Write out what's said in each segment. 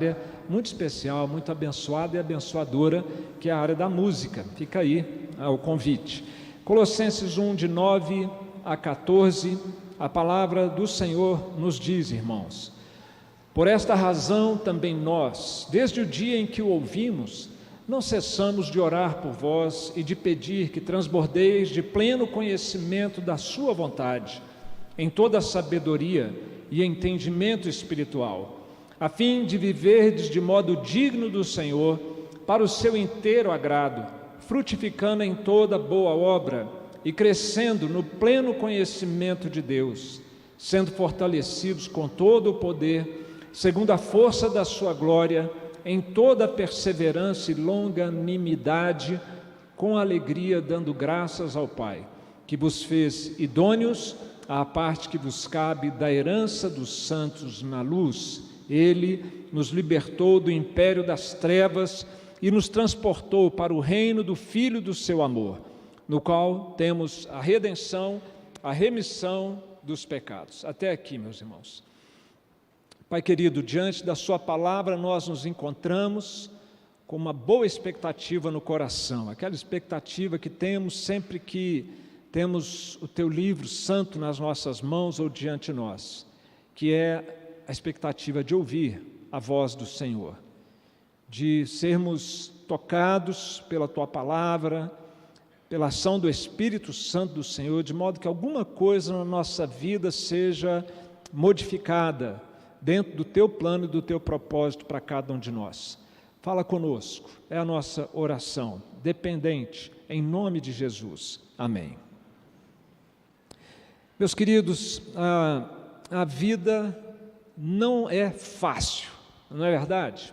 área muito especial, muito abençoada e abençoadora, que é a área da música. Fica aí o convite. Colossenses 1, de 9 a 14, a palavra do Senhor nos diz, irmãos: por esta razão também nós, desde o dia em que o ouvimos, não cessamos de orar por vós e de pedir que transbordeis de pleno conhecimento da sua vontade, em toda a sabedoria e entendimento espiritual, a fim de viverdes de modo digno do Senhor, para o seu inteiro agrado, frutificando em toda boa obra e crescendo no pleno conhecimento de Deus, sendo fortalecidos com todo o poder, segundo a força da sua glória, em toda perseverança e longanimidade, com alegria dando graças ao Pai, que vos fez idôneos à parte que vos cabe da herança dos santos na luz. Ele nos libertou do império das trevas e nos transportou para o reino do Filho do seu amor, no qual temos a redenção, a remissão dos pecados. Até aqui, meus irmãos. Pai querido, diante da sua palavra nós nos encontramos com uma boa expectativa no coração, aquela expectativa que temos sempre que temos o teu livro santo nas nossas mãos ou diante de nós, que é a expectativa de ouvir a voz do Senhor, de sermos tocados pela tua palavra, pela ação do Espírito Santo do Senhor, de modo que alguma coisa na nossa vida seja modificada dentro do teu plano e do teu propósito para cada um de nós. Fala conosco, é a nossa oração, dependente, em nome de Jesus. Amém. Meus queridos, a vida não é fácil, não é verdade?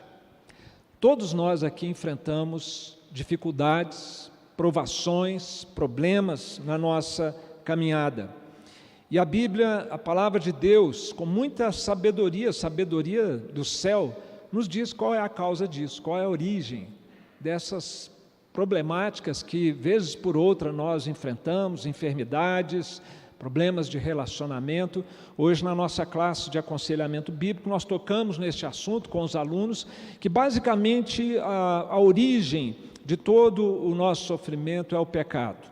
Todos nós aqui enfrentamos dificuldades, provações, problemas na nossa caminhada. E a Bíblia, a palavra de Deus, com muita sabedoria, sabedoria do céu, nos diz qual é a causa disso, qual é a origem dessas problemáticas que, vezes por outra, nós enfrentamos, enfermidades, problemas de relacionamento. Hoje, na nossa classe de aconselhamento bíblico, nós tocamos neste assunto com os alunos, que basicamente a origem de todo o nosso sofrimento é o pecado,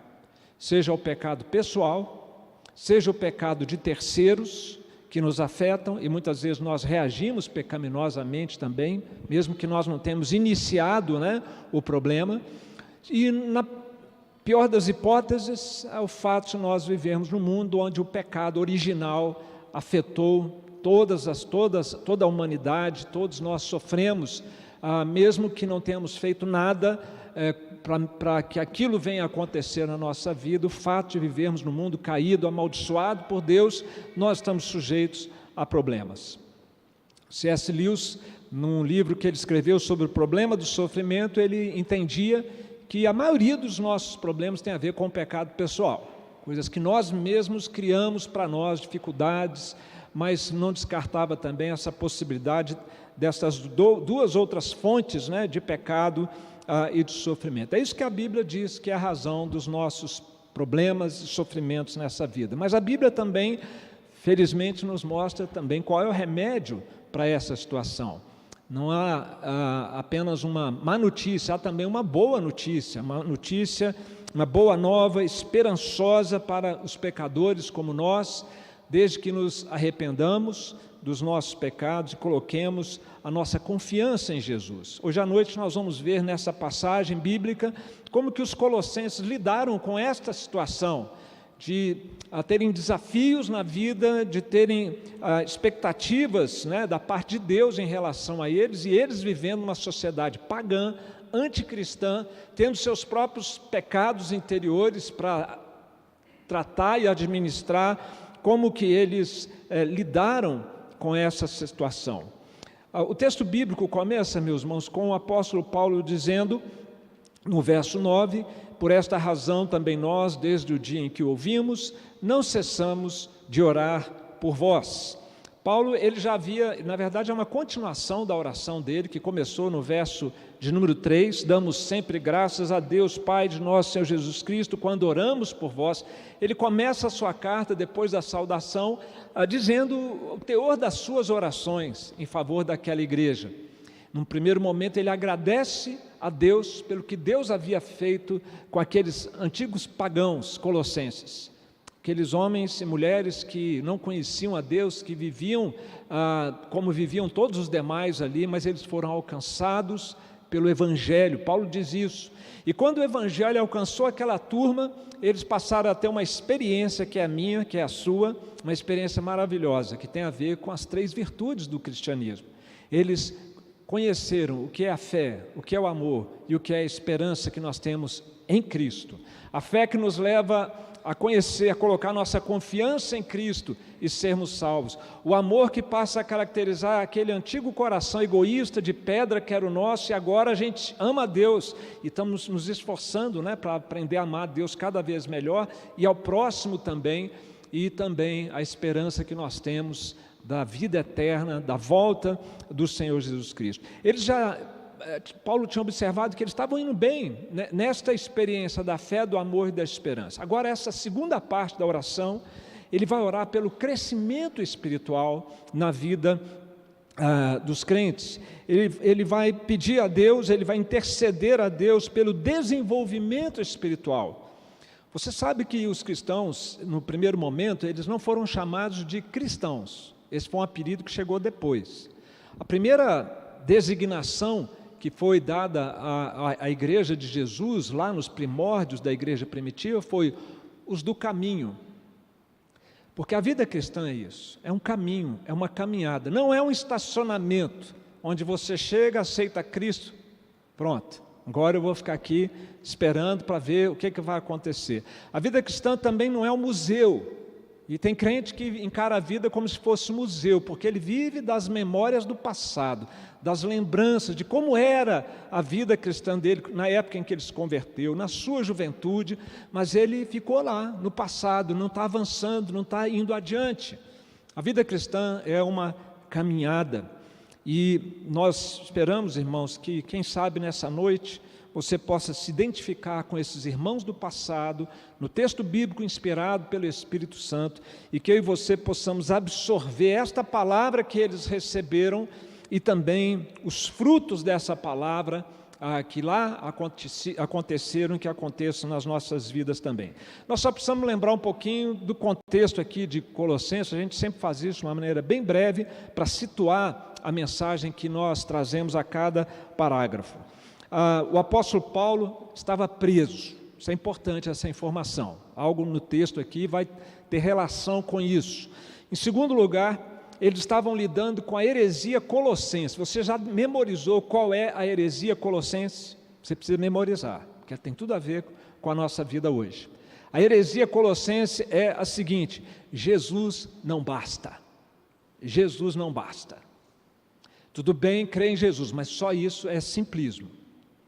seja o pecado pessoal, seja o pecado de terceiros que nos afetam, e muitas vezes nós reagimos pecaminosamente também, mesmo que nós não tenhamos iniciado, o problema, e na pior das hipóteses, é o fato de nós vivermos num mundo onde o pecado original afetou toda a humanidade, todos nós sofremos, mesmo que não tenhamos feito nada para que aquilo venha a acontecer na nossa vida. O fato de vivermos num mundo caído, amaldiçoado por Deus, nós estamos sujeitos a problemas. C.S. Lewis, num livro que ele escreveu sobre o problema do sofrimento, ele entendia que a maioria dos nossos problemas tem a ver com o pecado pessoal, coisas que nós mesmos criamos para nós, dificuldades, mas não descartava também essa possibilidade dessas duas outras fontes, de pecado e de sofrimento. É isso que a Bíblia diz que é a razão dos nossos problemas e sofrimentos nessa vida. Mas a Bíblia também, felizmente, nos mostra também qual é o remédio para essa situação. Não há apenas uma má notícia, há também uma boa notícia, uma boa nova, esperançosa para os pecadores como nós, desde que nos arrependamos dos nossos pecados e coloquemos a nossa confiança em Jesus. Hoje à noite nós vamos ver nessa passagem bíblica como que os colossenses lidaram com esta situação, de terem desafios na vida, de terem expectativas da parte de Deus em relação a eles, e eles vivendo uma sociedade pagã, anticristã, tendo seus próprios pecados interiores para tratar e administrar, como que eles lidaram com essa situação. O texto bíblico começa, meus irmãos, com o apóstolo Paulo dizendo, no verso 9, por esta razão também nós, desde o dia em que o ouvimos, não cessamos de orar por vós. Paulo, ele já havia, na verdade é uma continuação da oração dele, que começou no verso de número 3, damos sempre graças a Deus, Pai de nosso Senhor Jesus Cristo, quando oramos por vós. Ele começa a sua carta, depois da saudação, dizendo o teor das suas orações em favor daquela igreja. Num primeiro momento, ele agradece a Deus pelo que Deus havia feito com aqueles antigos pagãos colossenses. Aqueles homens e mulheres que não conheciam a Deus, que viviam como viviam todos os demais ali, mas eles foram alcançados pelo Evangelho. Paulo diz isso. E quando o Evangelho alcançou aquela turma, eles passaram a ter uma experiência que é a minha, que é a sua, uma experiência maravilhosa, que tem a ver com as 3 virtudes do cristianismo. Eles conheceram o que é a fé, o que é o amor e o que é a esperança que nós temos em Cristo. A fé que nos leva a conhecer, a colocar nossa confiança em Cristo e sermos salvos. O amor que passa a caracterizar aquele antigo coração egoísta de pedra que era o nosso, e agora a gente ama a Deus e estamos nos esforçando, para aprender a amar a Deus cada vez melhor e ao próximo também, e também a esperança que nós temos da vida eterna, da volta do Senhor Jesus Cristo. Paulo tinha observado que eles estavam indo bem nesta experiência da fé, do amor e da esperança. Agora, essa segunda parte da oração, ele vai orar pelo crescimento espiritual na vida dos crentes. Ele vai pedir a Deus, ele vai interceder a Deus pelo desenvolvimento espiritual. Você sabe que os cristãos, no primeiro momento, eles não foram chamados de cristãos. Esse foi um apelido que chegou depois. A primeira designação que foi dada à igreja de Jesus, lá nos primórdios da igreja primitiva, foi os do caminho. Porque a vida cristã é isso, é um caminho, é uma caminhada, não é um estacionamento, onde você chega, aceita Cristo, pronto, agora eu vou ficar aqui esperando para ver o que vai acontecer. A vida cristã também não é um museu, e tem crente que encara a vida como se fosse um museu, porque ele vive das memórias do passado, das lembranças de como era a vida cristã dele na época em que ele se converteu, na sua juventude, mas ele ficou lá no passado, não está avançando, não está indo adiante. A vida cristã é uma caminhada, e nós esperamos, irmãos, que quem sabe nessa noite você possa se identificar com esses irmãos do passado, no texto bíblico inspirado pelo Espírito Santo, e que eu e você possamos absorver esta palavra que eles receberam e também os frutos dessa palavra que lá aconteceram e que aconteçam nas nossas vidas também. Nós só precisamos lembrar um pouquinho do contexto aqui de Colossenses. A gente sempre faz isso de uma maneira bem breve para situar a mensagem que nós trazemos a cada parágrafo. O apóstolo Paulo estava preso. Isso é importante, essa informação. Algo no texto aqui vai ter relação com isso. Em segundo lugar, eles estavam lidando com a heresia colossense. Você já memorizou qual é a heresia colossense? Você precisa memorizar, porque tem tudo a ver com a nossa vida hoje. A heresia colossense é a seguinte: Jesus não basta. Jesus não basta. Tudo bem crer em Jesus, mas só isso é simplismo.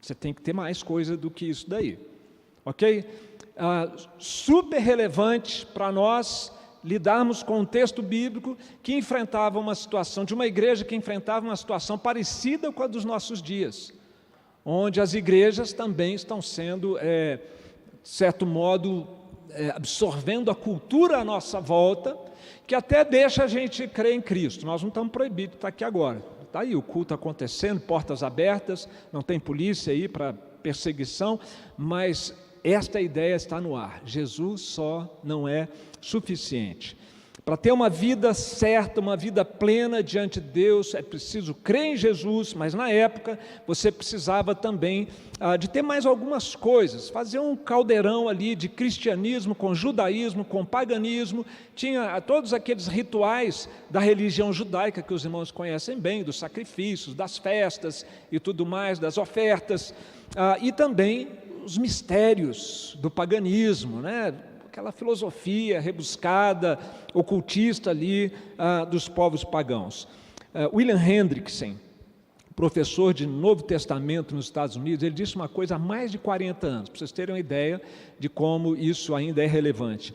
Você tem que ter mais coisa do que isso daí, ok? Super relevante para nós lidarmos com um texto bíblico que enfrentava uma situação, de uma igreja que enfrentava uma situação parecida com a dos nossos dias, onde as igrejas também estão sendo, de certo modo, absorvendo a cultura à nossa volta, que até deixa a gente crer em Cristo. Nós não estamos proibidos de estar aqui agora. Está aí o culto acontecendo, portas abertas, não tem polícia aí para perseguição, mas esta ideia está no ar. Jesus só não é suficiente. Para ter uma vida certa, uma vida plena diante de Deus, é preciso crer em Jesus, mas na época você precisava também de ter mais algumas coisas, fazer um caldeirão ali de cristianismo com judaísmo, com paganismo. Tinha todos aqueles rituais da religião judaica que os irmãos conhecem bem, dos sacrifícios, das festas e tudo mais, das ofertas, e também os mistérios do paganismo, aquela filosofia rebuscada, ocultista ali dos povos pagãos. William Hendrickson, professor de Novo Testamento nos Estados Unidos, ele disse uma coisa há mais de 40 anos, para vocês terem uma ideia de como isso ainda é relevante.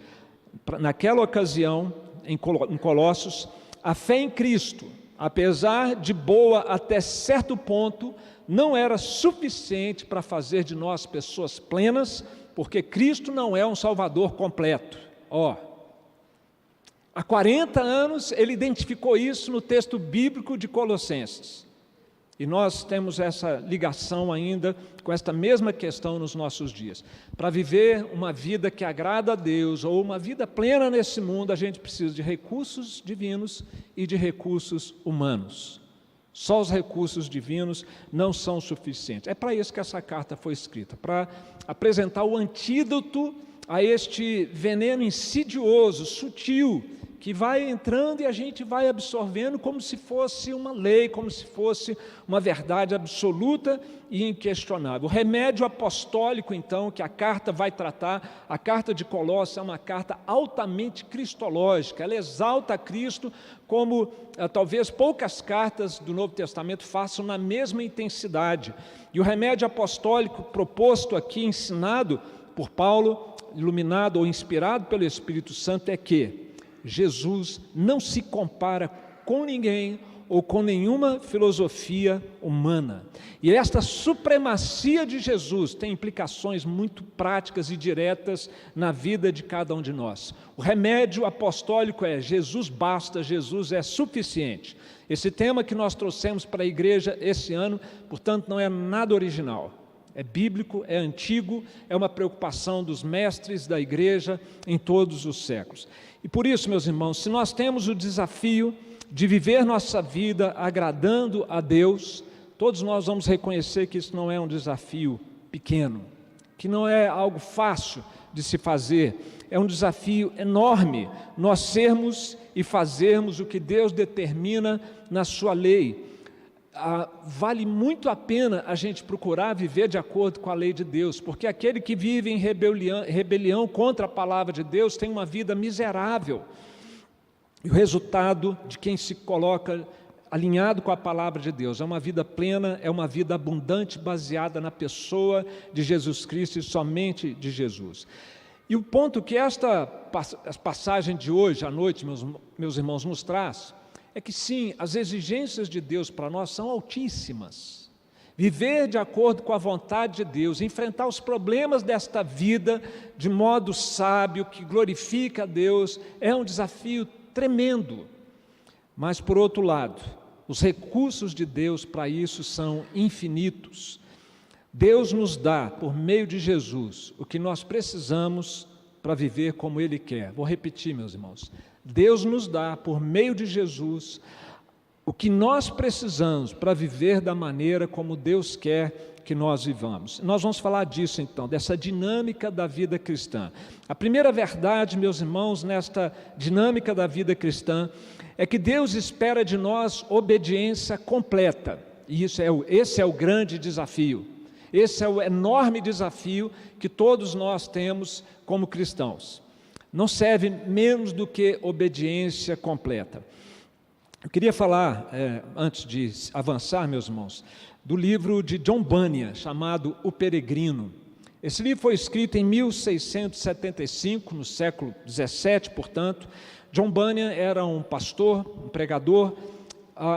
Naquela ocasião, em Colossos, a fé em Cristo, apesar de boa até certo ponto, não era suficiente para fazer de nós pessoas plenas, porque Cristo não é um Salvador completo. Há 40 anos ele identificou isso no texto bíblico de Colossenses. E nós temos essa ligação ainda com esta mesma questão nos nossos dias. Para viver uma vida que agrada a Deus, ou uma vida plena nesse mundo, a gente precisa de recursos divinos e de recursos humanos. Só os recursos divinos não são suficientes. É para isso que essa carta foi escrita, para apresentar o antídoto a este veneno insidioso, sutil, que vai entrando e a gente vai absorvendo como se fosse uma lei, como se fosse uma verdade absoluta e inquestionável. O remédio apostólico, então, que a carta vai tratar, a carta de Colossos é uma carta altamente cristológica, ela exalta Cristo como talvez poucas cartas do Novo Testamento façam na mesma intensidade. E o remédio apostólico proposto aqui, ensinado por Paulo, iluminado ou inspirado pelo Espírito Santo, é que Jesus não se compara com ninguém ou com nenhuma filosofia humana. E esta supremacia de Jesus tem implicações muito práticas e diretas na vida de cada um de nós. O remédio apostólico é: Jesus basta, Jesus é suficiente. Esse tema que nós trouxemos para a igreja esse ano, portanto, não é nada original. É bíblico, é antigo, é uma preocupação dos mestres da igreja em todos os séculos. E por isso, meus irmãos, se nós temos o desafio de viver nossa vida agradando a Deus, todos nós vamos reconhecer que isso não é um desafio pequeno, que não é algo fácil de se fazer, é um desafio enorme nós sermos e fazermos o que Deus determina na sua lei. Vale muito a pena a gente procurar viver de acordo com a lei de Deus, porque aquele que vive em rebelião contra a palavra de Deus tem uma vida miserável. E o resultado de quem se coloca alinhado com a palavra de Deus é uma vida plena, é uma vida abundante, baseada na pessoa de Jesus Cristo e somente de Jesus. E o ponto que esta passagem de hoje à noite, meus irmãos, nos traz, é que sim, as exigências de Deus para nós são altíssimas. Viver de acordo com a vontade de Deus, enfrentar os problemas desta vida de modo sábio, que glorifica a Deus, é um desafio tremendo. Mas, por outro lado, os recursos de Deus para isso são infinitos. Deus nos dá, por meio de Jesus, o que nós precisamos para viver como Ele quer. Vou repetir, meus irmãos. Deus nos dá, por meio de Jesus, o que nós precisamos para viver da maneira como Deus quer que nós vivamos. Nós vamos falar disso então, dessa dinâmica da vida cristã. A primeira verdade, meus irmãos, nesta dinâmica da vida cristã, é que Deus espera de nós obediência completa. E esse é o grande desafio. Esse é o enorme desafio que todos nós temos como cristãos. Não serve menos do que obediência completa. Eu queria falar, antes de avançar, meus irmãos, do livro de John Bunyan, chamado O Peregrino. Esse livro foi escrito em 1675, no século 17, portanto. John Bunyan era um pastor, um pregador,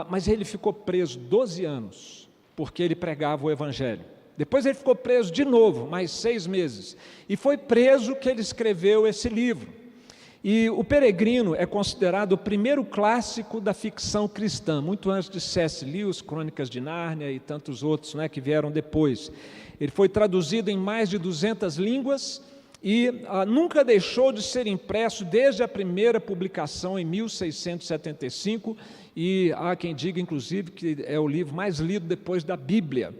mas ele ficou preso 12 anos, porque ele pregava o Evangelho. Depois ele ficou preso de novo, mais 6 meses. E foi preso que ele escreveu esse livro. E O Peregrino é considerado o primeiro clássico da ficção cristã, muito antes de C.S. Lewis, Crônicas de Nárnia e tantos outros, que vieram depois. Ele foi traduzido em mais de 200 línguas e nunca deixou de ser impresso desde a primeira publicação em 1675, e há quem diga, inclusive, que é o livro mais lido depois da Bíblia.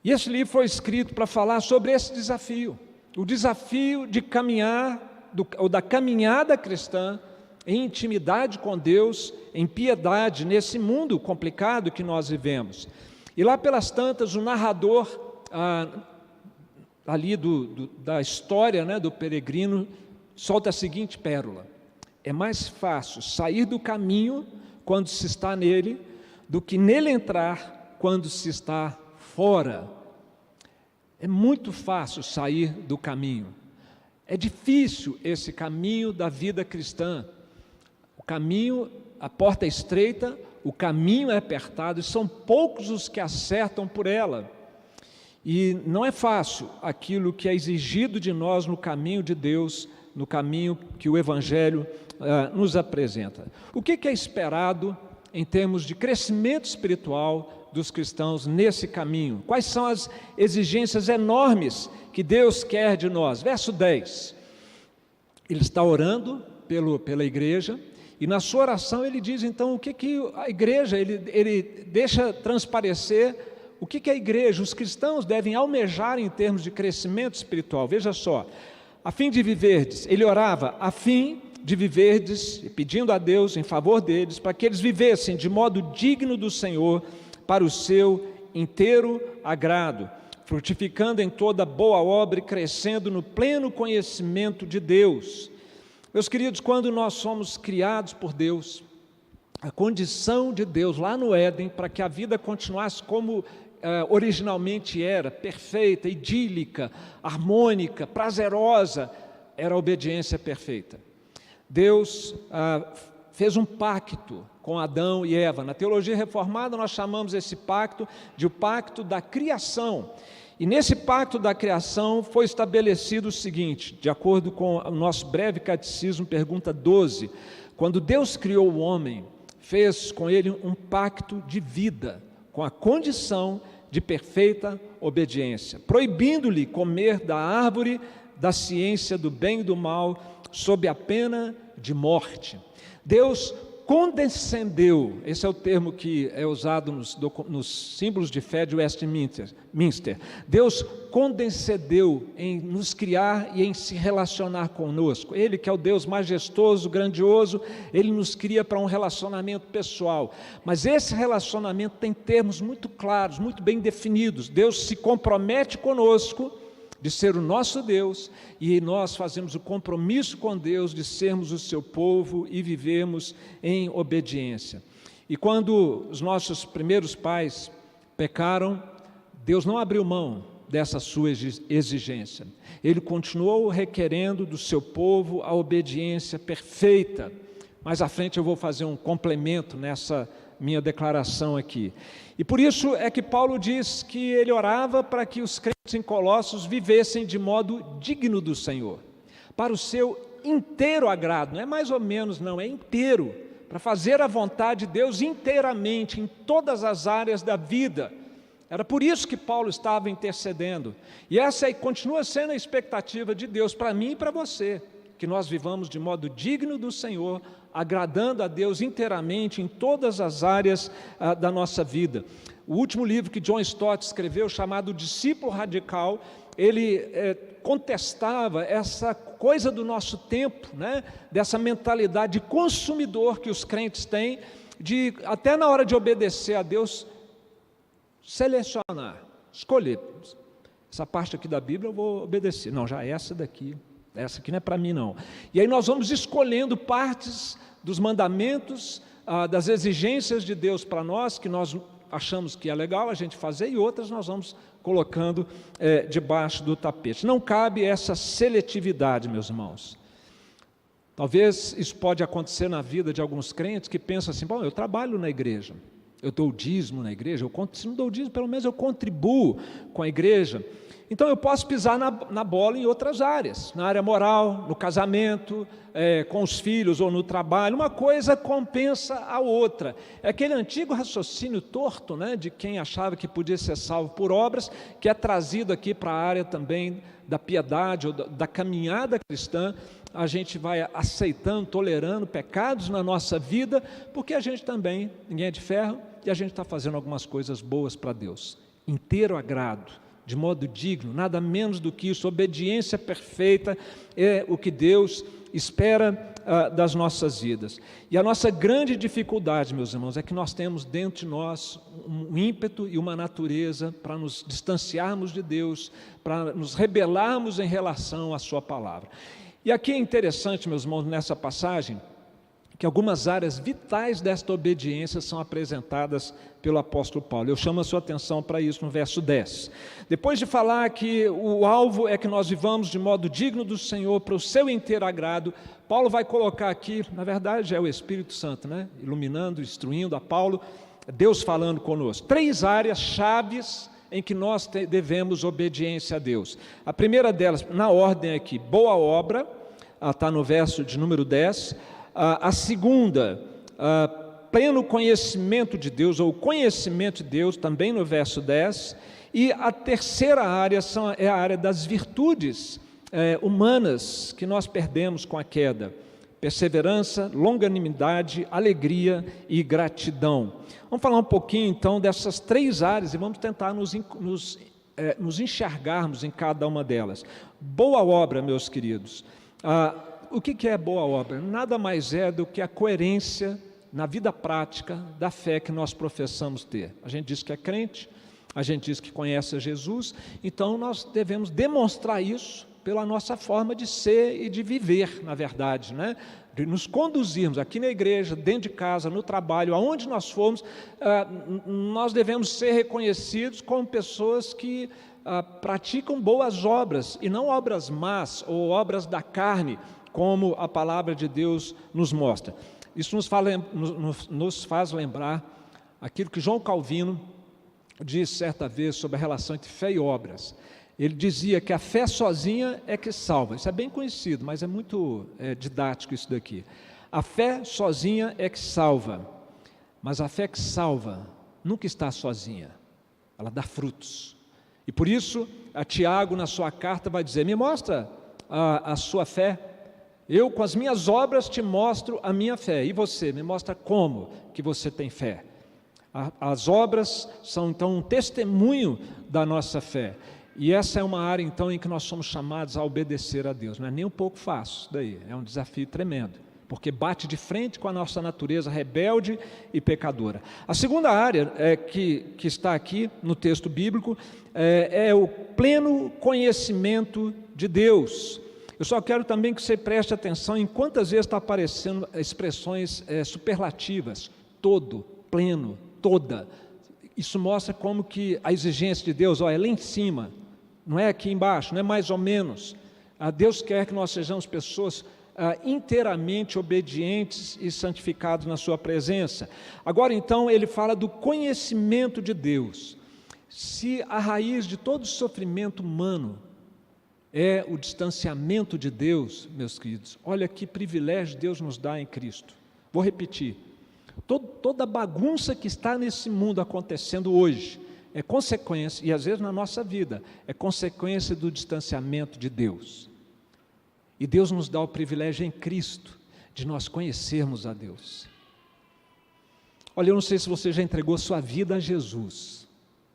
E esse livro foi escrito para falar sobre esse desafio, o desafio de caminhar, ou da caminhada cristã, em intimidade com Deus, em piedade, nesse mundo complicado que nós vivemos. E lá pelas tantas, o narrador, ali da história, do peregrino, solta a seguinte pérola: é mais fácil sair do caminho quando se está nele, do que nele entrar quando se está fora. É muito fácil sair do caminho. É difícil esse caminho da vida cristã. O caminho, a porta é estreita, o caminho é apertado, e são poucos os que acertam por ela. E não é fácil aquilo que é exigido de nós no caminho de Deus, no caminho que o Evangelho nos apresenta. O que é esperado em termos de crescimento espiritual dos cristãos nesse caminho. Quais são as exigências enormes que Deus quer de nós? Verso 10, ele está orando pela igreja, e na sua oração ele diz então o que a igreja, ele deixa transparecer o que a igreja, os cristãos devem almejar em termos de crescimento espiritual. Veja só, a fim de viverdes, ele orava a fim de viverdes, pedindo a Deus em favor deles, para que eles vivessem de modo digno do Senhor, para o seu inteiro agrado, frutificando em toda boa obra e crescendo no pleno conhecimento de Deus. Meus queridos, quando nós somos criados por Deus, a condição de Deus lá no Éden, para que a vida continuasse como originalmente era, perfeita, idílica, harmônica, prazerosa, era a obediência perfeita. Deus fez um pacto com Adão e Eva. Na teologia reformada nós chamamos esse pacto de o pacto da criação. E nesse pacto da criação foi estabelecido o seguinte, de acordo com o nosso breve catecismo, pergunta 12, quando Deus criou o homem, fez com ele um pacto de vida, com a condição de perfeita obediência, proibindo-lhe comer da árvore da ciência do bem e do mal, sob a pena de morte. Deus condescendeu, esse é o termo que é usado nos símbolos de fé de Westminster. Deus condescendeu em nos criar e em se relacionar conosco. Ele que é o Deus majestoso, grandioso, Ele nos cria para um relacionamento pessoal. Mas esse relacionamento tem termos muito claros, muito bem definidos. Deus se compromete conosco de ser o nosso Deus, e nós fazemos o compromisso com Deus de sermos o seu povo e vivermos em obediência. E quando os nossos primeiros pais pecaram, Deus não abriu mão dessa sua exigência. Ele continuou requerendo do seu povo a obediência perfeita. Mais à frente eu vou fazer um complemento nessa minha declaração aqui. E por isso é que Paulo diz que ele orava para que os crentes em Colossos vivessem de modo digno do Senhor, para o seu inteiro agrado, não é mais ou menos não, é inteiro, para fazer a vontade de Deus inteiramente, em todas as áreas da vida. Era por isso que Paulo estava intercedendo, e essa aí continua sendo a expectativa de Deus para mim e para você, que nós vivamos de modo digno do Senhor, agradando a Deus inteiramente em todas as áreas da nossa vida. O último livro que John Stott escreveu, chamado Discípulo Radical, ele contestava essa coisa do nosso tempo, né? Dessa mentalidade de consumidor que os crentes têm, de até na hora de obedecer a Deus, selecionar, escolher. Essa parte aqui da Bíblia eu vou obedecer. Não, já essa daqui não é para mim não. E aí nós vamos escolhendo partes dos mandamentos, das exigências de Deus para nós, que nós achamos que é legal a gente fazer, e outras nós vamos colocando debaixo do tapete. Não cabe essa seletividade, meus irmãos. Talvez isso pode acontecer na vida de alguns crentes que pensam assim, bom, eu trabalho na igreja, eu dou dízimo na igreja, se não dou dízimo, pelo menos eu contribuo com a igreja. Então eu posso pisar na bola em outras áreas, na área moral, no casamento, com os filhos ou no trabalho, uma coisa compensa a outra. É aquele antigo raciocínio torto, né, de quem achava que podia ser salvo por obras, que é trazido aqui para a área também da piedade ou da caminhada cristã. A gente vai aceitando, tolerando pecados na nossa vida, porque a gente também, ninguém é de ferro, e a gente está fazendo algumas coisas boas para Deus, inteiro agrado, de modo digno, nada menos do que isso. Obediência perfeita é o que Deus espera das nossas vidas. E a nossa grande dificuldade, meus irmãos, é que nós temos dentro de nós um ímpeto e uma natureza para nos distanciarmos de Deus, para nos rebelarmos em relação à sua palavra. E aqui é interessante, meus irmãos, nessa passagem, que algumas áreas vitais desta obediência são apresentadas pelo apóstolo Paulo. Eu chamo a sua atenção para isso no verso 10. Depois de falar que o alvo é que nós vivamos de modo digno do Senhor, para o seu inteiro agrado, Paulo vai colocar aqui, na verdade é o Espírito Santo, né? Iluminando, instruindo a Paulo, Deus falando conosco. 3 áreas chaves em que nós devemos obediência a Deus. A primeira delas, na ordem aqui, boa obra, está no verso de número 10. A segunda, pleno conhecimento de Deus, ou conhecimento de Deus, também no verso 10. E a terceira área é a área das virtudes humanas que nós perdemos com a queda: perseverança, longanimidade, alegria e gratidão. Vamos falar um pouquinho então dessas três áreas e vamos tentar nos enxergarmos em cada uma delas. Boa obra, meus queridos. O que é boa obra? Nada mais é do que a coerência na vida prática da fé que nós professamos ter. A gente diz que é crente, a gente diz que conhece a Jesus, então nós devemos demonstrar isso pela nossa forma de ser e de viver, na verdade, né? De nos conduzirmos aqui na igreja, dentro de casa, no trabalho, aonde nós formos, nós devemos ser reconhecidos como pessoas que praticam boas obras, e não obras más ou obras da carne, como a palavra de Deus nos mostra. Isso nos faz lembrar aquilo que João Calvino disse certa vez sobre a relação entre fé e obras. Ele dizia que a fé sozinha é que salva. Isso é bem conhecido, mas é muito didático isso daqui. A fé sozinha é que salva, mas a fé que salva nunca está sozinha, ela dá frutos. E por isso, a Tiago, na sua carta, vai dizer: me mostra a sua fé, eu com as minhas obras te mostro a minha fé, e você, me mostra como que você tem fé. As obras são então um testemunho da nossa fé. E essa é uma área então em que nós somos chamados a obedecer a Deus. Não é nem um pouco fácil isso daí, é um desafio tremendo, porque bate de frente com a nossa natureza rebelde e pecadora. A segunda área que está aqui no texto bíblico é o pleno conhecimento de Deus. Eu só quero também que você preste atenção em quantas vezes está aparecendo expressões superlativas: todo, pleno, toda. Isso mostra como que a exigência de Deus é lá em cima, não é aqui embaixo, não é mais ou menos. Deus quer que nós sejamos pessoas inteiramente obedientes e santificados na sua presença. Agora então ele fala do conhecimento de Deus. Se a raiz de todo sofrimento humano é o distanciamento de Deus, meus queridos, olha que privilégio Deus nos dá em Cristo. Vou repetir: toda bagunça que está nesse mundo acontecendo hoje é consequência, e às vezes na nossa vida, é consequência do distanciamento de Deus. E Deus nos dá o privilégio em Cristo de nós conhecermos a Deus. Olha, eu não sei se você já entregou sua vida a Jesus.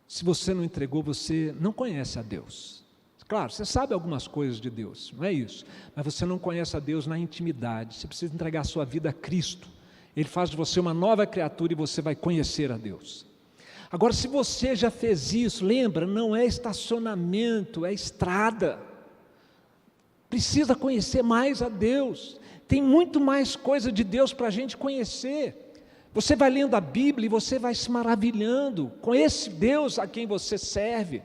Se você não entregou, você não conhece a Deus. Claro, você sabe algumas coisas de Deus, não é isso, mas você não conhece a Deus na intimidade. Você precisa entregar sua vida a Cristo. Ele faz de você uma nova criatura e você vai conhecer a Deus. Agora, se você já fez isso, lembra, não é estacionamento, é estrada. Precisa conhecer mais a Deus. Tem muito mais coisa de Deus para a gente conhecer. Você vai lendo a Bíblia e você vai se maravilhando com esse Deus a quem você serve.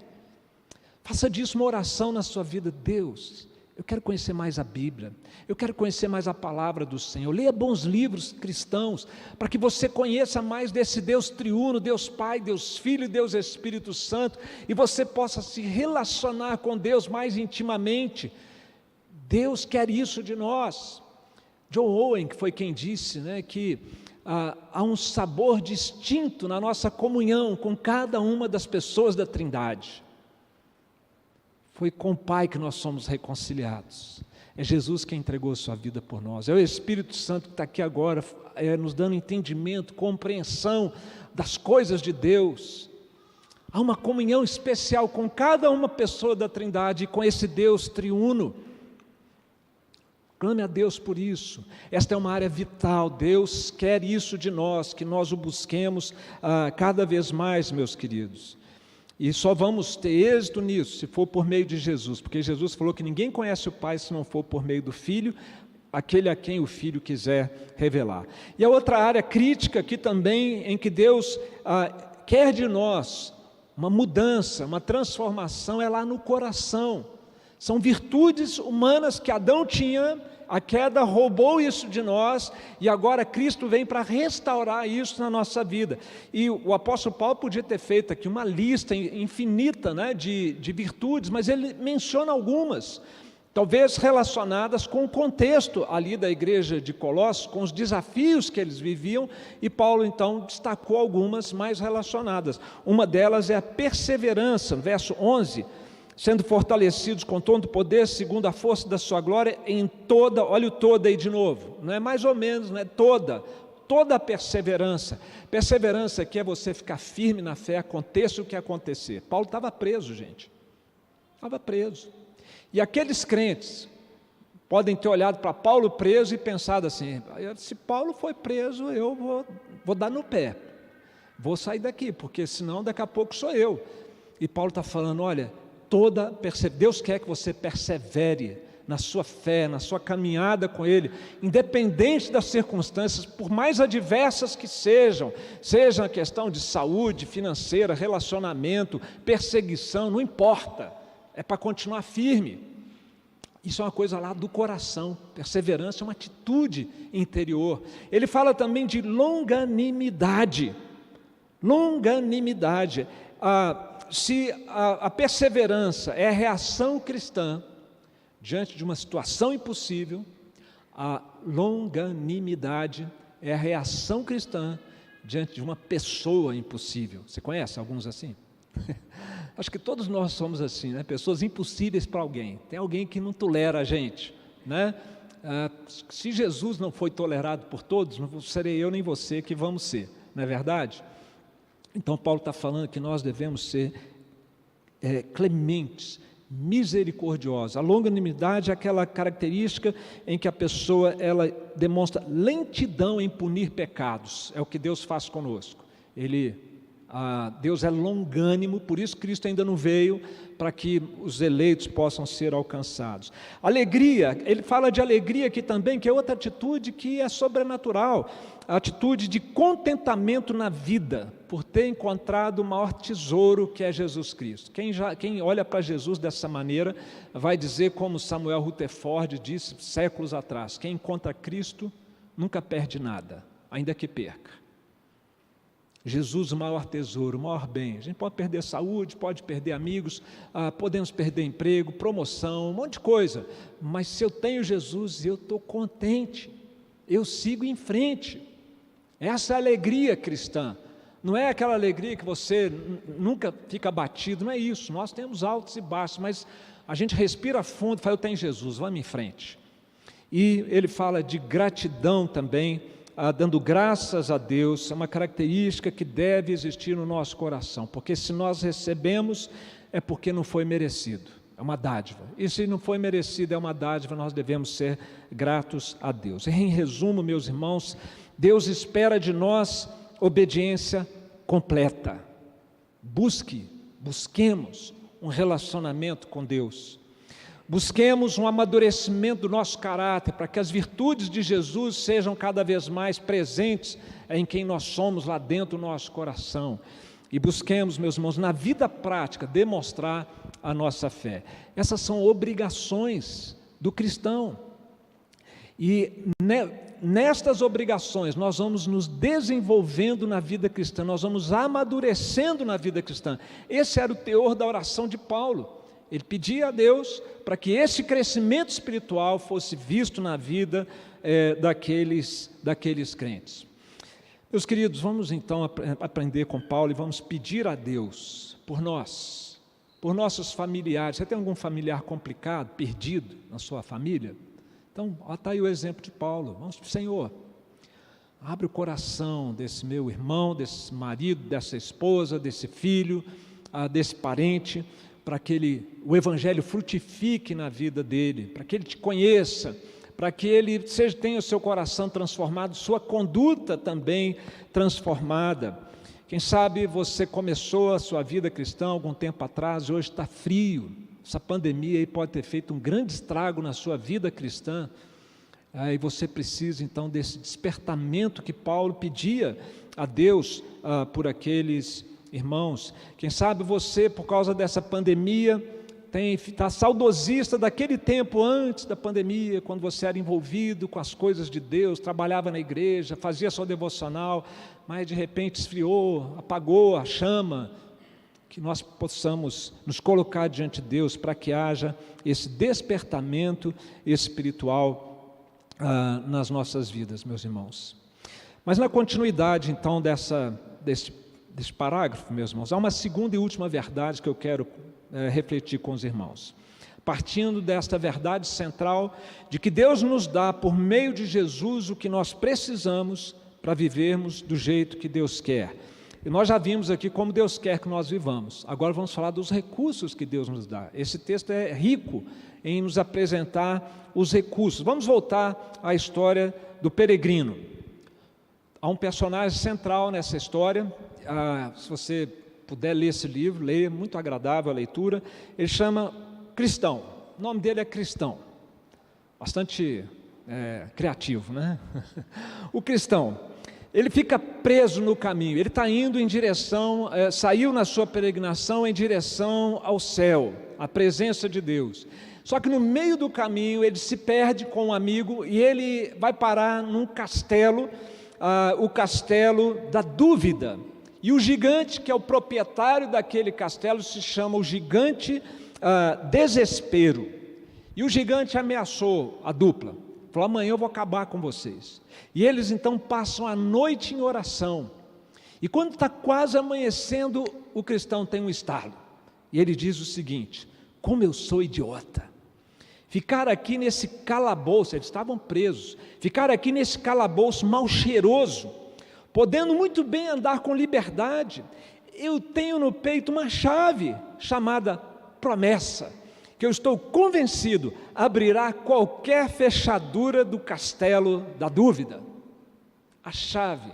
Faça disso uma oração na sua vida: Deus, eu quero conhecer mais a Bíblia, eu quero conhecer mais a palavra do Senhor. Leia bons livros cristãos, para que você conheça mais desse Deus triuno, Deus Pai, Deus Filho e Deus Espírito Santo, e você possa se relacionar com Deus mais intimamente. Deus quer isso de nós. John Owen, que foi quem disse, que há um sabor distinto na nossa comunhão com cada uma das pessoas da Trindade. Foi com o Pai que nós somos reconciliados. É Jesus quem entregou sua vida por nós. É o Espírito Santo que está aqui agora, nos dando entendimento, compreensão das coisas de Deus. Há uma comunhão especial com cada uma pessoa da Trindade e com esse Deus triuno. Clame a Deus por isso. Esta é uma área vital. Deus quer isso de nós, que nós o busquemos cada vez mais, meus queridos. E só vamos ter êxito nisso se for por meio de Jesus, porque Jesus falou que ninguém conhece o Pai se não for por meio do Filho, aquele a quem o Filho quiser revelar. E a outra área crítica aqui também, em que Deus quer de nós uma mudança, uma transformação, é lá no coração. São virtudes humanas que Adão tinha, a queda roubou isso de nós, e agora Cristo vem para restaurar isso na nossa vida. E o apóstolo Paulo podia ter feito aqui uma lista infinita de virtudes, mas ele menciona algumas, talvez relacionadas com o contexto ali da igreja de Colossos, com os desafios que eles viviam, e Paulo então destacou algumas mais relacionadas. Uma delas é a perseverança, no verso 11, sendo fortalecidos com todo o poder, segundo a força da sua glória, em toda, olha o toda aí de novo, não é mais ou menos, não é toda a perseverança. Perseverança aqui é você ficar firme na fé, aconteça o que acontecer. Paulo estava preso, gente, estava preso. E aqueles crentes podem ter olhado para Paulo preso e pensado assim: se Paulo foi preso, eu vou dar no pé, vou sair daqui, porque senão daqui a pouco sou eu. E Paulo está falando: olha, Deus quer que você persevere na sua fé, na sua caminhada com Ele, independente das circunstâncias, por mais adversas que sejam, seja a questão de saúde, financeira, relacionamento, perseguição, não importa, é para continuar firme. Isso é uma coisa lá do coração. Perseverança é uma atitude interior. Ele fala também de longanimidade. Longanimidade. Se a perseverança é a reação cristã diante de uma situação impossível, a longanimidade é a reação cristã diante de uma pessoa impossível. Você conhece alguns assim? Acho que todos nós somos assim, né? Pessoas impossíveis para alguém. Tem alguém que não tolera a gente, né? Se Jesus não foi tolerado por todos, não serei eu nem você que vamos ser, não é verdade? Então Paulo está falando que nós devemos ser clementes, misericordiosos. A longanimidade é aquela característica em que a pessoa ela demonstra lentidão em punir pecados. É o que Deus faz conosco. Deus é longânimo, por isso Cristo ainda não veio, para que os eleitos possam ser alcançados. Alegria, ele fala de alegria aqui também, que é outra atitude que é sobrenatural, a atitude de contentamento na vida, por ter encontrado o maior tesouro que é Jesus Cristo. Quem olha para Jesus dessa maneira, vai dizer como Samuel Rutherford disse séculos atrás: quem encontra Cristo nunca perde nada, ainda que perca. Jesus, o maior tesouro, o maior bem. A gente pode perder saúde, pode perder amigos, podemos perder emprego, promoção, um monte de coisa, mas se eu tenho Jesus, eu estou contente, eu sigo em frente. Essa é a alegria cristã. Não é aquela alegria que você nunca fica abatido, não é isso. Nós temos altos e baixos, mas a gente respira fundo e fala: eu tenho Jesus, vamos em frente. E ele fala de gratidão também, dando graças a Deus. É uma característica que deve existir no nosso coração, porque se nós recebemos, é porque não foi merecido, é uma dádiva, e se não foi merecido, é uma dádiva, nós devemos ser gratos a Deus. Em resumo, meus irmãos, Deus espera de nós obediência completa. Busquemos um relacionamento com Deus. Busquemos um amadurecimento do nosso caráter, para que as virtudes de Jesus sejam cada vez mais presentes em quem nós somos lá dentro do nosso coração. E busquemos, meus irmãos, na vida prática, demonstrar a nossa fé. Essas são obrigações do cristão. E nestas obrigações nós vamos nos desenvolvendo na vida cristã, nós vamos amadurecendo na vida cristã. Esse era o teor da oração de Paulo. Ele pedia a Deus para que esse crescimento espiritual fosse visto na vida daqueles crentes. Meus queridos, vamos então aprender com Paulo e vamos pedir a Deus por nós, por nossos familiares. Você tem algum familiar complicado, perdido na sua família? Então, está aí o exemplo de Paulo. Vamos para o Senhor. Abre o coração desse meu irmão, desse marido, dessa esposa, desse filho, desse parente, para que o Evangelho frutifique na vida dele, para que ele te conheça, para que ele tenha o seu coração transformado, sua conduta também transformada. Quem sabe você começou a sua vida cristã algum tempo atrás e hoje está frio. Essa pandemia aí pode ter feito um grande estrago na sua vida cristã. E você precisa então desse despertamento que Paulo pedia a Deus por aqueles irmãos. Quem sabe você, por causa dessa pandemia, está saudosista daquele tempo antes da pandemia, quando você era envolvido com as coisas de Deus, trabalhava na igreja, fazia sua devocional, mas de repente esfriou, apagou a chama. que nós possamos nos colocar diante de Deus para que haja esse despertamento espiritual nas nossas vidas, meus irmãos. Mas na continuidade, então, desse parágrafo, meus irmãos, há uma segunda e última verdade que eu quero refletir com os irmãos. Partindo desta verdade central de que Deus nos dá, por meio de Jesus, o que nós precisamos para vivermos do jeito que Deus quer. E nós já vimos aqui como Deus quer que nós vivamos. Agora vamos falar dos recursos que Deus nos dá. Esse texto é rico em nos apresentar os recursos. Vamos voltar à história do peregrino. Há um personagem central nessa história. Se você puder ler esse livro, leia, muito agradável a leitura. Ele chama Cristão. O nome dele é Cristão. Bastante criativo, né? O Cristão. Ele fica preso no caminho, ele está indo em direção, saiu na sua peregrinação em direção ao céu, à presença de Deus. Só que no meio do caminho ele se perde com um amigo e ele vai parar num castelo, o castelo da dúvida. E o gigante, que é o proprietário daquele castelo, se chama o gigante Desespero. E o gigante ameaçou a dupla. Falou: amanhã eu vou acabar com vocês. E eles então passam a noite em oração. E quando está quase amanhecendo, o cristão tem um estalo. E ele diz o seguinte: como eu sou idiota. Ficar aqui nesse calabouço, eles estavam presos, ficar aqui nesse calabouço mal cheiroso, podendo muito bem andar com liberdade. Eu tenho no peito uma chave chamada promessa, que eu estou convencido abrirá qualquer fechadura do castelo da dúvida. A chave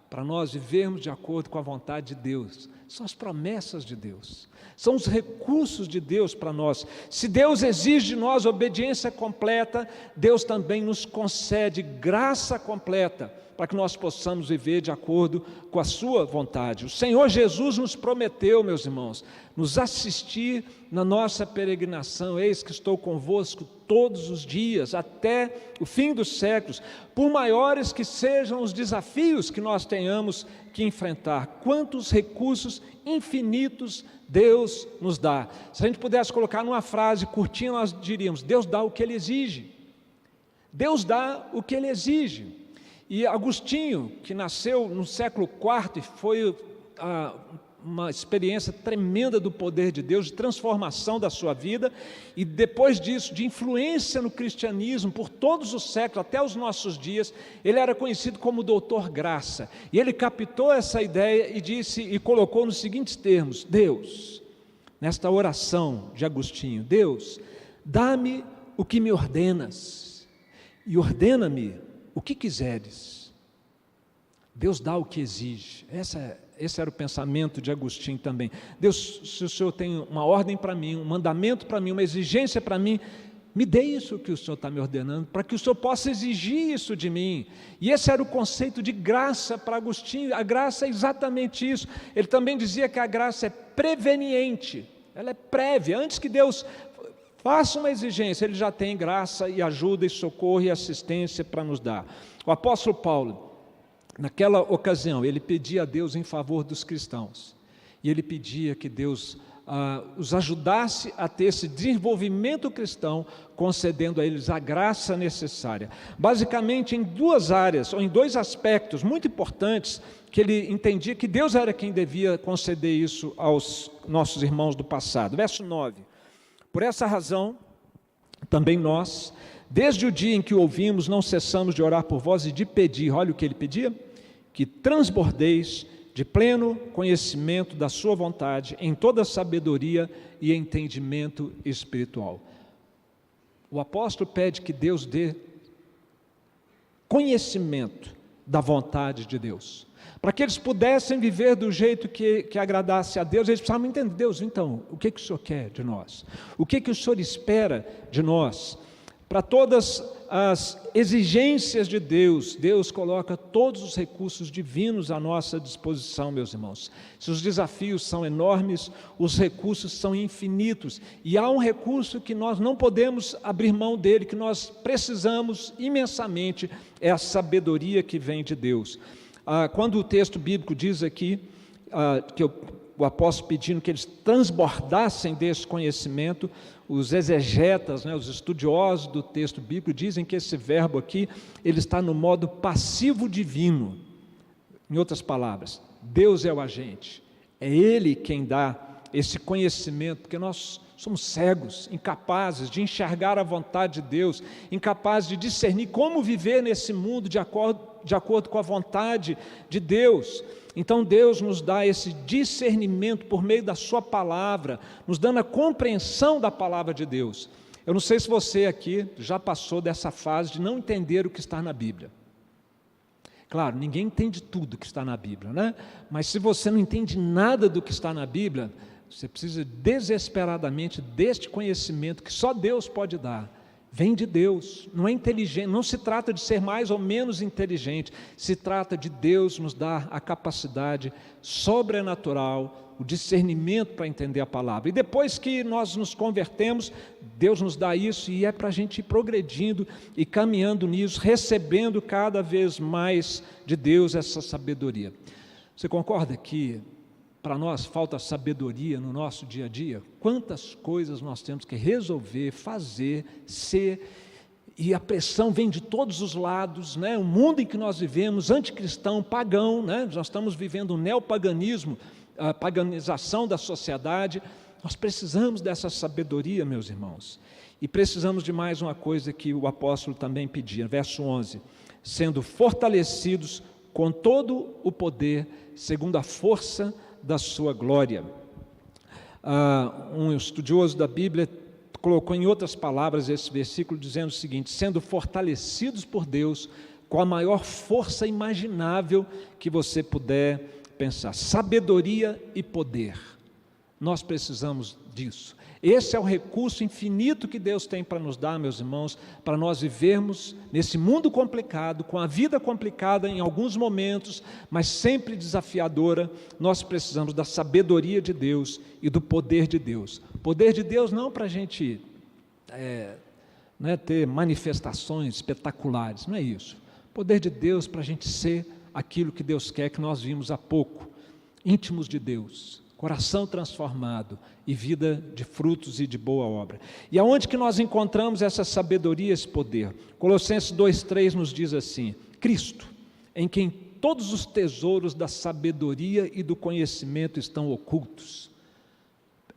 para nós vivermos de acordo com a vontade de Deus são as promessas de Deus, são os recursos de Deus para nós. Se Deus exige de nós obediência completa, Deus também nos concede graça completa para que nós possamos viver de acordo com a sua vontade. O Senhor Jesus nos prometeu, meus irmãos, nos assistir na nossa peregrinação. Eis que estou convosco todos os dias, até o fim dos séculos, por maiores que sejam os desafios que nós tenhamos que enfrentar. Quantos recursos infinitos Deus nos dá. Se a gente pudesse colocar numa frase curtinha, nós diríamos: Deus dá o que Ele exige. Deus dá o que Ele exige. E Agostinho, que nasceu no século IV, e foi uma experiência tremenda do poder de Deus, de transformação da sua vida, e depois disso, de influência no cristianismo por todos os séculos, até os nossos dias. Ele era conhecido como Doutor Graça, e ele captou essa ideia e disse, e colocou nos seguintes termos: Deus, nesta oração de Agostinho, Deus, dá-me o que me ordenas, e ordena-me o que quiseres. Deus dá o que exige. Esse era o pensamento de Agostinho também. Deus, se o Senhor tem uma ordem para mim, um mandamento para mim, uma exigência para mim, me dê isso que o Senhor está me ordenando, para que o Senhor possa exigir isso de mim. E esse era o conceito de graça para Agostinho. A graça é exatamente isso. Ele também dizia que a graça é preveniente, ela é prévia. Antes que Deus faça uma exigência, Ele já tem graça e ajuda e socorro e assistência para nos dar. O apóstolo Paulo, naquela ocasião, ele pedia a Deus em favor dos cristãos, e ele pedia que Deus os ajudasse a ter esse desenvolvimento cristão, concedendo a eles a graça necessária, basicamente em duas áreas, ou em dois aspectos muito importantes, que ele entendia que Deus era quem devia conceder isso aos nossos irmãos do passado. Verso 9: por essa razão, também nós, desde o dia em que o ouvimos, não cessamos de orar por vós e de pedir, olha o que ele pedia, que transbordeis de pleno conhecimento da sua vontade, em toda sabedoria e entendimento espiritual. O apóstolo pede que Deus dê conhecimento da vontade de Deus, para que eles pudessem viver do jeito que agradasse a Deus. Eles precisavam entender: Deus, então, o que o Senhor quer de nós? O que o Senhor espera de nós? Para todas as exigências de Deus, Deus coloca todos os recursos divinos à nossa disposição, meus irmãos. Se os desafios são enormes, os recursos são infinitos, e há um recurso que nós não podemos abrir mão dele, que nós precisamos imensamente, é a sabedoria que vem de Deus. Quando o texto bíblico diz aqui, o apóstolo pedindo que eles transbordassem desse conhecimento. Os exegetas, os estudiosos do texto bíblico, dizem que esse verbo aqui, ele está no modo passivo divino. Em outras palavras, Deus é o agente, é Ele quem dá esse conhecimento, porque nós somos cegos, incapazes de enxergar a vontade de Deus, incapazes de discernir como viver nesse mundo de acordo com a vontade de Deus. Então Deus nos dá esse discernimento por meio da sua palavra, nos dando a compreensão da palavra de Deus. Eu não sei se você aqui já passou dessa fase de não entender o que está na Bíblia. Claro, ninguém entende tudo que está na Bíblia, né? Mas se você não entende nada do que está na Bíblia, você precisa desesperadamente deste conhecimento que só Deus pode dar. Vem de Deus, não é inteligente, não se trata de ser mais ou menos inteligente, se trata de Deus nos dar a capacidade sobrenatural, o discernimento para entender a palavra. E depois que nós nos convertemos, Deus nos dá isso e é para a gente ir progredindo e caminhando nisso, recebendo cada vez mais de Deus essa sabedoria. Você concorda que para nós falta sabedoria no nosso dia a dia? Quantas coisas nós temos que resolver, fazer, ser, e a pressão vem de todos os lados, né? O mundo em que nós vivemos, anticristão, pagão, né? Nós estamos vivendo um neopaganismo, a paganização da sociedade. Nós precisamos dessa sabedoria, meus irmãos, e precisamos de mais uma coisa que o apóstolo também pedia, verso 11, sendo fortalecidos com todo o poder, segundo a força da sua glória. Um estudioso da Bíblia colocou em outras palavras esse versículo dizendo o seguinte: sendo fortalecidos por Deus com a maior força imaginável que você puder pensar, sabedoria e poder. Nós precisamos disso. Esse é o recurso infinito que Deus tem para nos dar, meus irmãos, para nós vivermos nesse mundo complicado, com a vida complicada em alguns momentos, mas sempre desafiadora. Nós precisamos da sabedoria de Deus e do poder de Deus. Poder de Deus não para a gente ter manifestações espetaculares, não é isso. Poder de Deus para a gente ser aquilo que Deus quer, que nós vimos há pouco, íntimos de Deus, coração transformado e vida de frutos e de boa obra. E aonde que nós encontramos essa sabedoria, esse poder? Colossenses 2,3 nos diz assim: Cristo, em quem todos os tesouros da sabedoria e do conhecimento estão ocultos.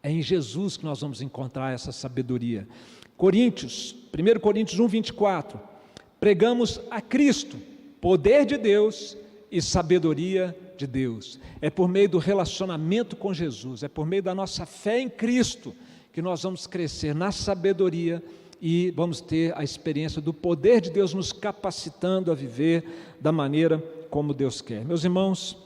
É em Jesus que nós vamos encontrar essa sabedoria. 1 Coríntios 1:24, pregamos a Cristo, poder de Deus e sabedoria de Deus. É por meio do relacionamento com Jesus, é por meio da nossa fé em Cristo que nós vamos crescer na sabedoria e vamos ter a experiência do poder de Deus nos capacitando a viver da maneira como Deus quer. Meus irmãos,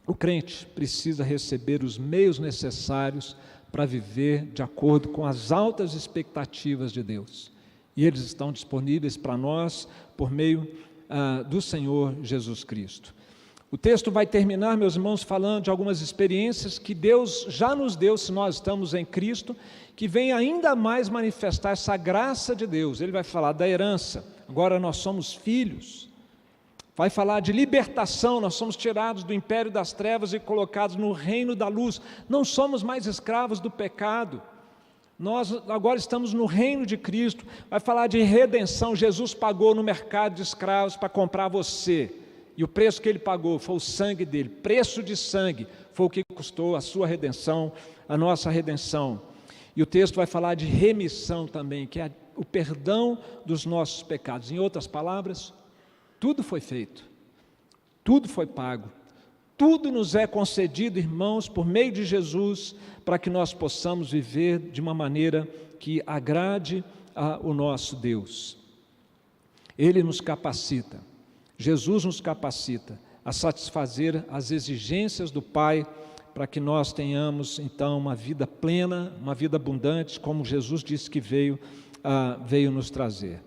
o crente precisa receber os meios necessários para viver de acordo com as altas expectativas de Deus, e eles estão disponíveis para nós por meio do Senhor Jesus Cristo. O texto vai terminar, meus irmãos, falando de algumas experiências que Deus já nos deu, se nós estamos em Cristo, que vem ainda mais manifestar essa graça de Deus. Ele vai falar da herança, agora nós somos filhos. Vai falar de libertação, nós somos tirados do império das trevas e colocados no reino da luz. Não somos mais escravos do pecado. Nós agora estamos no reino de Cristo. Vai falar de redenção. Jesus pagou no mercado de escravos para comprar você. E o preço que ele pagou foi o sangue dele, preço de sangue, foi o que custou a sua redenção, a nossa redenção. E o texto vai falar de remissão também, que é o perdão dos nossos pecados. Em outras palavras, tudo foi feito, tudo foi pago, tudo nos é concedido, irmãos, por meio de Jesus, para que nós possamos viver de uma maneira que agrade ao nosso Deus. Ele nos capacita. Jesus nos capacita a satisfazer as exigências do Pai para que nós tenhamos então uma vida plena, uma vida abundante, como Jesus disse que veio nos trazer.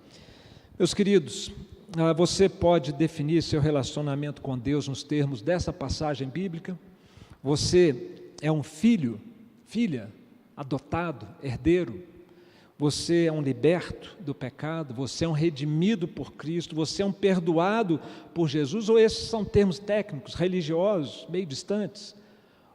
Meus queridos, você pode definir seu relacionamento com Deus nos termos dessa passagem bíblica? Você é um filho, filha, adotado, herdeiro? Você é um liberto do pecado, você é um redimido por Cristo, você é um perdoado por Jesus, ou esses são termos técnicos, religiosos, meio distantes?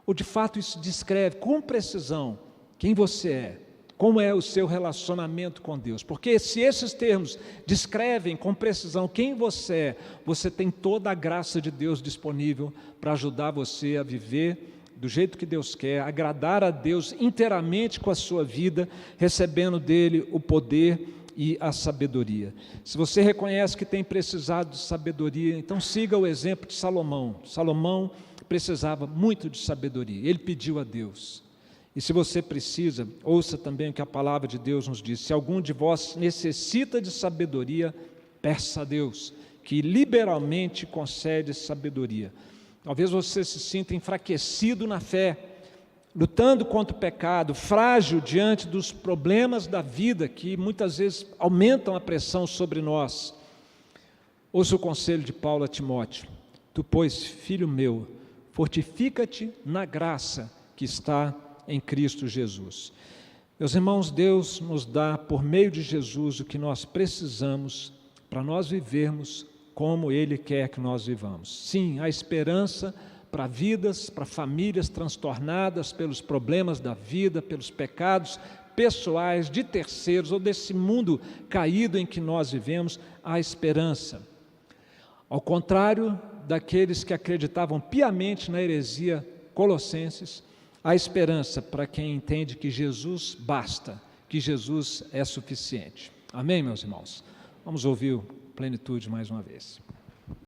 ou de fato isso descreve com precisão quem você é, como é o seu relacionamento com Deus? Porque se esses termos descrevem com precisão quem você é, você tem toda a graça de Deus disponível para ajudar você a viver do jeito que Deus quer, agradar a Deus inteiramente com a sua vida, recebendo dele o poder e a sabedoria. Se você reconhece que tem precisado de sabedoria, então siga o exemplo de Salomão. Salomão precisava muito de sabedoria, ele pediu a Deus. E se você precisa, ouça também o que a palavra de Deus nos diz: se algum de vós necessita de sabedoria, peça a Deus, que liberalmente concede sabedoria. Talvez você se sinta enfraquecido na fé, lutando contra o pecado, frágil diante dos problemas da vida que muitas vezes aumentam a pressão sobre nós. Ouça o conselho de Paulo a Timóteo: tu, pois, filho meu, fortifica-te na graça que está em Cristo Jesus. Meus irmãos, Deus nos dá por meio de Jesus o que nós precisamos para nós vivermos como Ele quer que nós vivamos. Sim, há esperança para vidas, para famílias transtornadas pelos problemas da vida, pelos pecados pessoais, de terceiros ou desse mundo caído em que nós vivemos, há esperança. Ao contrário daqueles que acreditavam piamente na heresia colossenses, há esperança para quem entende que Jesus basta, que Jesus é suficiente. Amém, meus irmãos? Vamos ouvir o Plenitude mais uma vez.